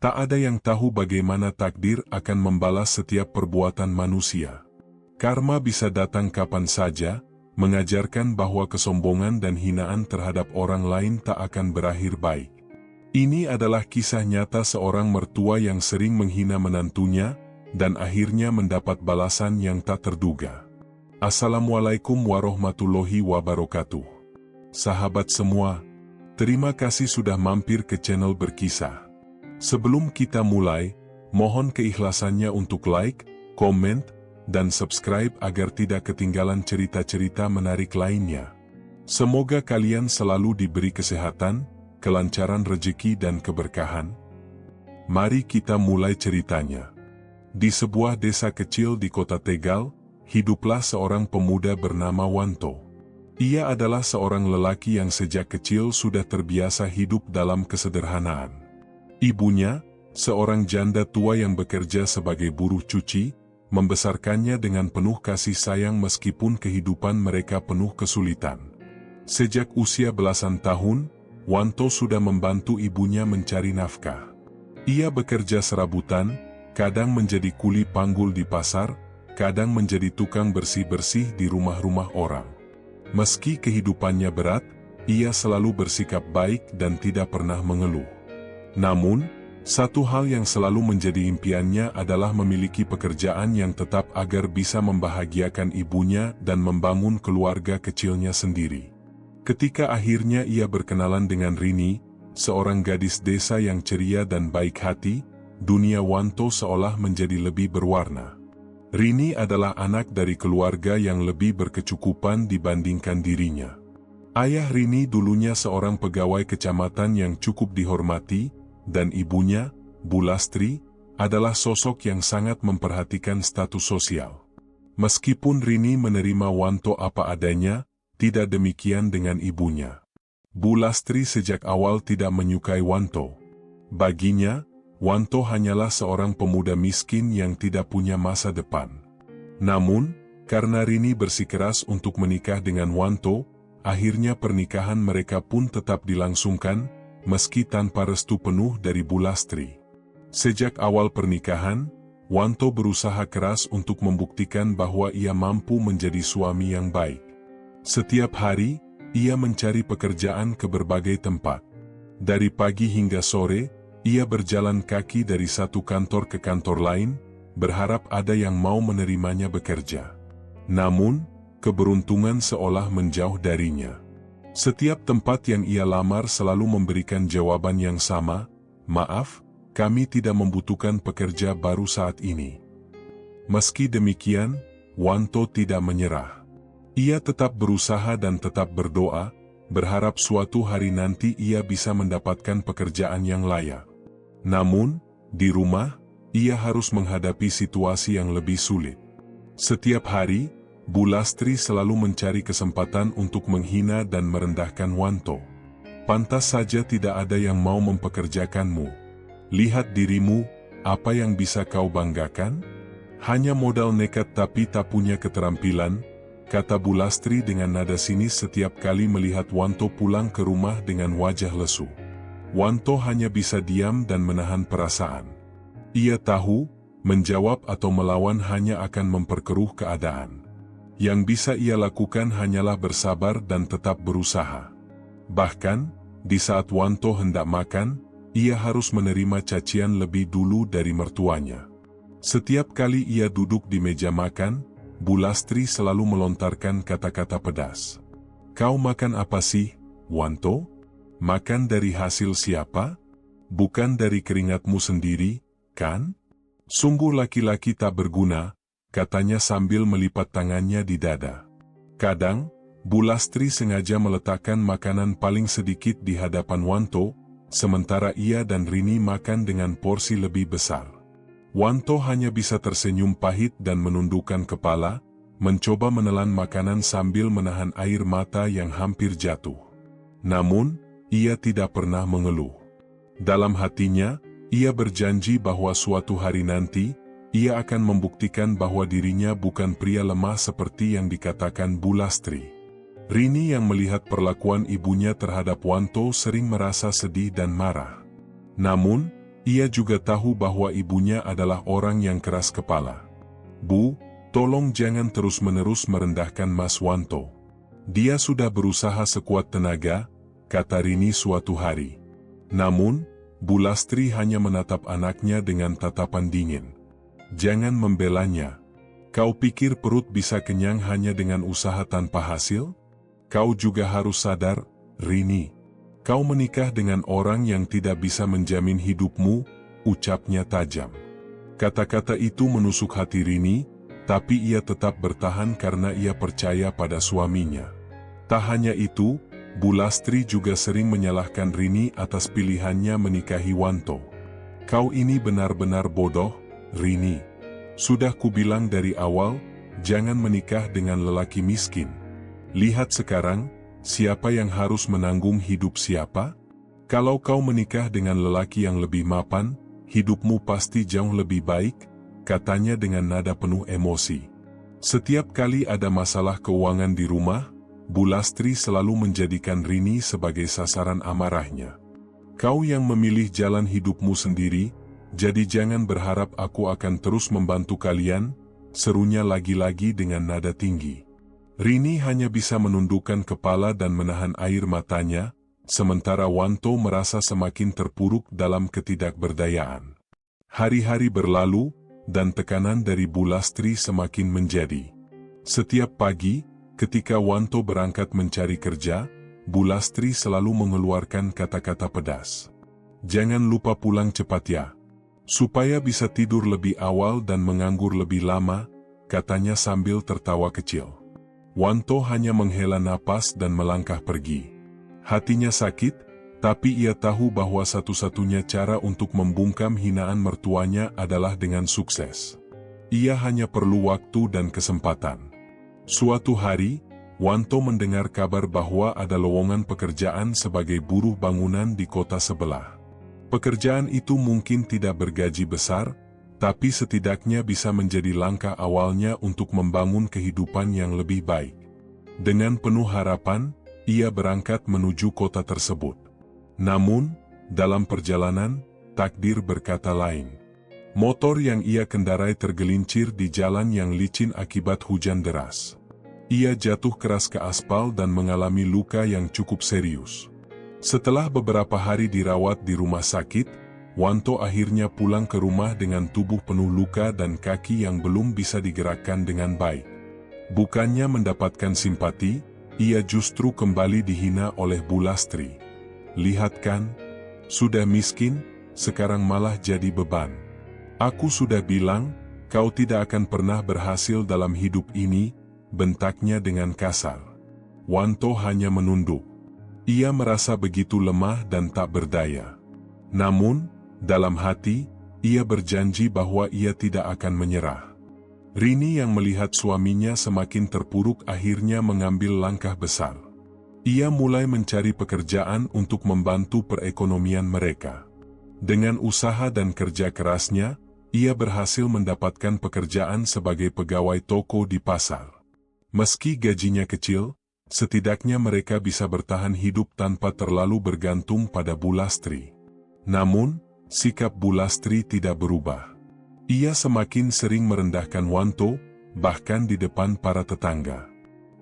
Tak ada yang tahu bagaimana takdir akan membalas setiap perbuatan manusia. Karma bisa datang kapan saja, mengajarkan bahwa kesombongan dan hinaan terhadap orang lain tak akan berakhir baik. Ini adalah kisah nyata seorang mertua yang sering menghina menantunya, dan akhirnya mendapat balasan yang tak terduga. Assalamualaikum warahmatullahi wabarakatuh. Sahabat semua, terima kasih sudah mampir ke channel Berkisah. Sebelum kita mulai, mohon keikhlasannya untuk like, komen, dan subscribe agar tidak ketinggalan cerita-cerita menarik lainnya. Semoga kalian selalu diberi kesehatan, kelancaran rezeki dan keberkahan. Mari kita mulai ceritanya. Di sebuah desa kecil di kota Tegal, hiduplah seorang pemuda bernama Wanto. Ia adalah seorang lelaki yang sejak kecil sudah terbiasa hidup dalam kesederhanaan. Ibunya, seorang janda tua yang bekerja sebagai buruh cuci, membesarkannya dengan penuh kasih sayang meskipun kehidupan mereka penuh kesulitan. Sejak usia belasan tahun, Wanto sudah membantu ibunya mencari nafkah. Ia bekerja serabutan, kadang menjadi kuli panggul di pasar, kadang menjadi tukang bersih-bersih di rumah-rumah orang. Meski kehidupannya berat, ia selalu bersikap baik dan tidak pernah mengeluh. Namun, satu hal yang selalu menjadi impiannya adalah memiliki pekerjaan yang tetap agar bisa membahagiakan ibunya dan membangun keluarga kecilnya sendiri. Ketika akhirnya ia berkenalan dengan Rini, seorang gadis desa yang ceria dan baik hati, dunia Wanto seolah menjadi lebih berwarna. Rini adalah anak dari keluarga yang lebih berkecukupan dibandingkan dirinya. Ayah Rini dulunya seorang pegawai kecamatan yang cukup dihormati, dan ibunya, Bu Lastri, adalah sosok yang sangat memperhatikan status sosial. Meskipun Rini menerima Wanto apa adanya, tidak demikian dengan ibunya. Bu Lastri sejak awal tidak menyukai Wanto. Baginya, Wanto hanyalah seorang pemuda miskin yang tidak punya masa depan. Namun, karena Rini bersikeras untuk menikah dengan Wanto, akhirnya pernikahan mereka pun tetap dilangsungkan, meski tanpa restu penuh dari Bu Lastri. Sejak awal pernikahan, Wanto berusaha keras untuk membuktikan bahwa ia mampu menjadi suami yang baik. Setiap hari, ia mencari pekerjaan ke berbagai tempat. Dari pagi hingga sore, ia berjalan kaki dari satu kantor ke kantor lain, berharap ada yang mau menerimanya bekerja. Namun, keberuntungan seolah menjauh darinya. Setiap tempat yang ia lamar selalu memberikan jawaban yang sama, "Maaf, kami tidak membutuhkan pekerja baru saat ini." Meski demikian, Wanto tidak menyerah. Ia tetap berusaha dan tetap berdoa, berharap suatu hari nanti ia bisa mendapatkan pekerjaan yang layak. Namun, di rumah, ia harus menghadapi situasi yang lebih sulit. Setiap hari, Bu Lastri selalu mencari kesempatan untuk menghina dan merendahkan Wanto. "Pantas saja tidak ada yang mau mempekerjakanmu. Lihat dirimu, apa yang bisa kau banggakan? Hanya modal nekat tapi tak punya keterampilan," kata Bu Lastri dengan nada sinis setiap kali melihat Wanto pulang ke rumah dengan wajah lesu. Wanto hanya bisa diam dan menahan perasaan. Ia tahu, menjawab atau melawan hanya akan memperkeruh keadaan. Yang bisa ia lakukan hanyalah bersabar dan tetap berusaha. Bahkan, di saat Wanto hendak makan, ia harus menerima cacian lebih dulu dari mertuanya. Setiap kali ia duduk di meja makan, Bu Lastri selalu melontarkan kata-kata pedas. "Kau makan apa sih, Wanto? Makan dari hasil siapa? Bukan dari keringatmu sendiri, kan? Sungguh laki-laki tak berguna," katanya sambil melipat tangannya di dada. Kadang, Bu Lastri sengaja meletakkan makanan paling sedikit di hadapan Wanto, sementara ia dan Rini makan dengan porsi lebih besar. Wanto hanya bisa tersenyum pahit dan menundukkan kepala, mencoba menelan makanan sambil menahan air mata yang hampir jatuh. Namun, ia tidak pernah mengeluh. Dalam hatinya, ia berjanji bahwa suatu hari nanti, ia akan membuktikan bahwa dirinya bukan pria lemah seperti yang dikatakan Bu Lastri. Rini yang melihat perlakuan ibunya terhadap Wanto sering merasa sedih dan marah. Namun, Ia juga tahu bahwa ibunya adalah orang yang keras kepala. "Bu, tolong jangan terus-menerus merendahkan Mas Wanto. Dia sudah berusaha sekuat tenaga," kata Rini suatu hari. Namun, Bu Lastri hanya menatap anaknya dengan tatapan dingin. "Jangan membelanya. Kau pikir perut bisa kenyang hanya dengan usaha tanpa hasil? Kau juga harus sadar, Rini. Kau menikah dengan orang yang tidak bisa menjamin hidupmu," ucapnya tajam. Kata-kata itu menusuk hati Rini, tapi ia tetap bertahan karena ia percaya pada suaminya. Tak hanya itu, Bu Lastri juga sering menyalahkan Rini atas pilihannya menikahi Wanto. "Kau ini benar-benar bodoh, Rini. Sudah kubilang dari awal, jangan menikah dengan lelaki miskin. Lihat sekarang, siapa yang harus menanggung hidup siapa? Kalau kau menikah dengan lelaki yang lebih mapan, hidupmu pasti jauh lebih baik," katanya dengan nada penuh emosi. Setiap kali ada masalah keuangan di rumah, Bu Lastri selalu menjadikan Rini sebagai sasaran amarahnya. "Kau yang memilih jalan hidupmu sendiri, jadi jangan berharap aku akan terus membantu kalian," serunya lagi-lagi dengan nada tinggi. Rini hanya bisa menundukkan kepala dan menahan air matanya, sementara Wanto merasa semakin terpuruk dalam ketidakberdayaan. Hari-hari berlalu, dan tekanan dari Bu Lastri semakin menjadi. Setiap pagi, ketika Wanto berangkat mencari kerja, Bu Lastri selalu mengeluarkan kata-kata pedas. "Jangan lupa pulang cepat ya. Supaya bisa tidur lebih awal dan menganggur lebih lama," katanya sambil tertawa kecil. Wanto hanya menghela napas dan melangkah pergi. Hatinya sakit, tapi ia tahu bahwa satu-satunya cara untuk membungkam hinaan mertuanya adalah dengan sukses. Ia hanya perlu waktu dan kesempatan. Suatu hari, Wanto mendengar kabar bahwa ada lowongan pekerjaan sebagai buruh bangunan di kota sebelah. Pekerjaan itu mungkin tidak bergaji besar, tapi setidaknya bisa menjadi langkah awalnya untuk membangun kehidupan yang lebih baik. Dengan penuh harapan, ia berangkat menuju kota tersebut. Namun, dalam perjalanan, takdir berkata lain. Motor yang ia kendarai tergelincir di jalan yang licin akibat hujan deras. Ia jatuh keras ke aspal dan mengalami luka yang cukup serius. Setelah beberapa hari dirawat di rumah sakit, Wanto akhirnya pulang ke rumah dengan tubuh penuh luka dan kaki yang belum bisa digerakkan dengan baik. Bukannya mendapatkan simpati, ia justru kembali dihina oleh Bu Lastri. "Lihat kan, sudah miskin, sekarang malah jadi beban. Aku sudah bilang, kau tidak akan pernah berhasil dalam hidup ini," bentaknya dengan kasar. Wanto hanya menunduk. Ia merasa begitu lemah dan tak berdaya. Namun, dalam hati, ia berjanji bahwa ia tidak akan menyerah. Rini yang melihat suaminya semakin terpuruk akhirnya mengambil langkah besar. Ia mulai mencari pekerjaan untuk membantu perekonomian mereka. Dengan usaha dan kerja kerasnya, ia berhasil mendapatkan pekerjaan sebagai pegawai toko di pasar. Meski gajinya kecil, setidaknya mereka bisa bertahan hidup tanpa terlalu bergantung pada Bu Lastri. Namun, sikap Bu Lastri tidak berubah. Ia semakin sering merendahkan Wanto, bahkan di depan para tetangga.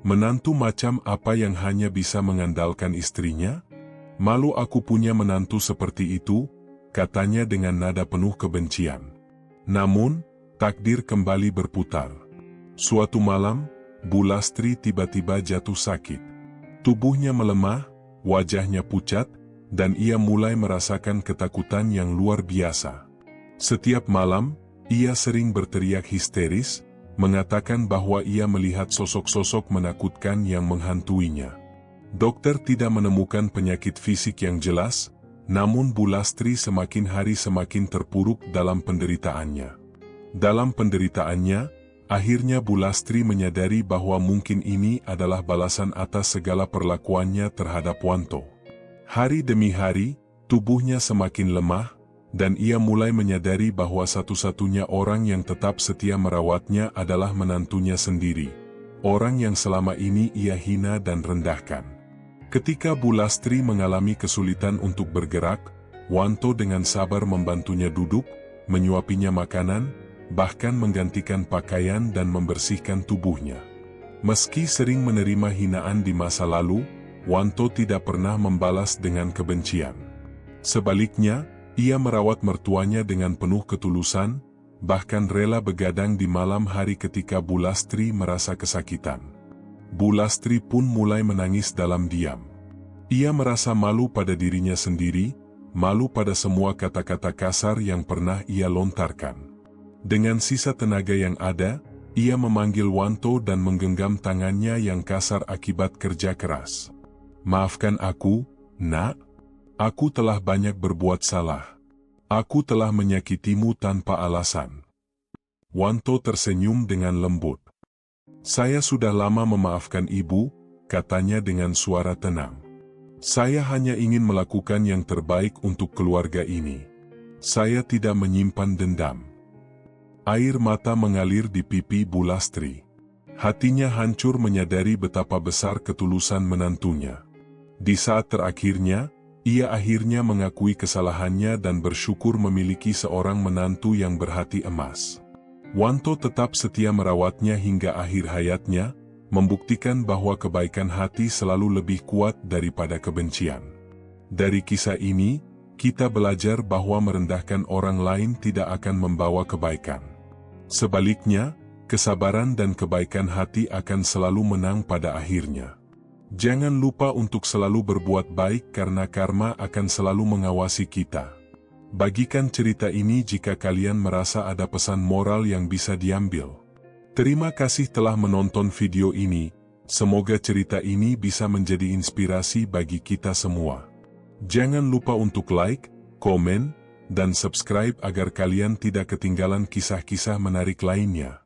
"Menantu macam apa yang hanya bisa mengandalkan istrinya? Malu aku punya menantu seperti itu," katanya dengan nada penuh kebencian. Namun, takdir kembali berputar. Suatu malam, Bu Lastri tiba-tiba jatuh sakit. Tubuhnya melemah, wajahnya pucat, dan ia mulai merasakan ketakutan yang luar biasa. Setiap malam, ia sering berteriak histeris, mengatakan bahwa ia melihat sosok-sosok menakutkan yang menghantuinya. Dokter tidak menemukan penyakit fisik yang jelas, namun Bu Lastri semakin hari semakin terpuruk dalam penderitaannya. Dalam penderitaannya, akhirnya Bu Lastri menyadari bahwa mungkin ini adalah balasan atas segala perlakuannya terhadap Wanto. Hari demi hari, tubuhnya semakin lemah, dan ia mulai menyadari bahwa satu-satunya orang yang tetap setia merawatnya adalah menantunya sendiri. Orang yang selama ini ia hina dan rendahkan. Ketika Bu Lastri mengalami kesulitan untuk bergerak, Wanto dengan sabar membantunya duduk, menyuapinya makanan, bahkan menggantikan pakaian dan membersihkan tubuhnya. Meski sering menerima hinaan di masa lalu, Wanto tidak pernah membalas dengan kebencian. Sebaliknya, ia merawat mertuanya dengan penuh ketulusan, bahkan rela begadang di malam hari ketika Bu Lastri merasa kesakitan. Bu Lastri pun mulai menangis dalam diam. Ia merasa malu pada dirinya sendiri, malu pada semua kata-kata kasar yang pernah ia lontarkan. Dengan sisa tenaga yang ada, ia memanggil Wanto dan menggenggam tangannya yang kasar akibat kerja keras. "Maafkan aku, Nak. Aku telah banyak berbuat salah. Aku telah menyakitimu tanpa alasan." Wanto tersenyum dengan lembut. "Saya sudah lama memaafkan ibu," katanya dengan suara tenang. "Saya hanya ingin melakukan yang terbaik untuk keluarga ini. Saya tidak menyimpan dendam." Air mata mengalir di pipi Bu Lastri. Hatinya hancur menyadari betapa besar ketulusan menantunya. Di saat terakhirnya, ia akhirnya mengakui kesalahannya dan bersyukur memiliki seorang menantu yang berhati emas. Wanto tetap setia merawatnya hingga akhir hayatnya, membuktikan bahwa kebaikan hati selalu lebih kuat daripada kebencian. Dari kisah ini, kita belajar bahwa merendahkan orang lain tidak akan membawa kebaikan. Sebaliknya, kesabaran dan kebaikan hati akan selalu menang pada akhirnya. Jangan lupa untuk selalu berbuat baik karena karma akan selalu mengawasi kita. Bagikan cerita ini jika kalian merasa ada pesan moral yang bisa diambil. Terima kasih telah menonton video ini, semoga cerita ini bisa menjadi inspirasi bagi kita semua. Jangan lupa untuk like, komen, dan subscribe agar kalian tidak ketinggalan kisah-kisah menarik lainnya.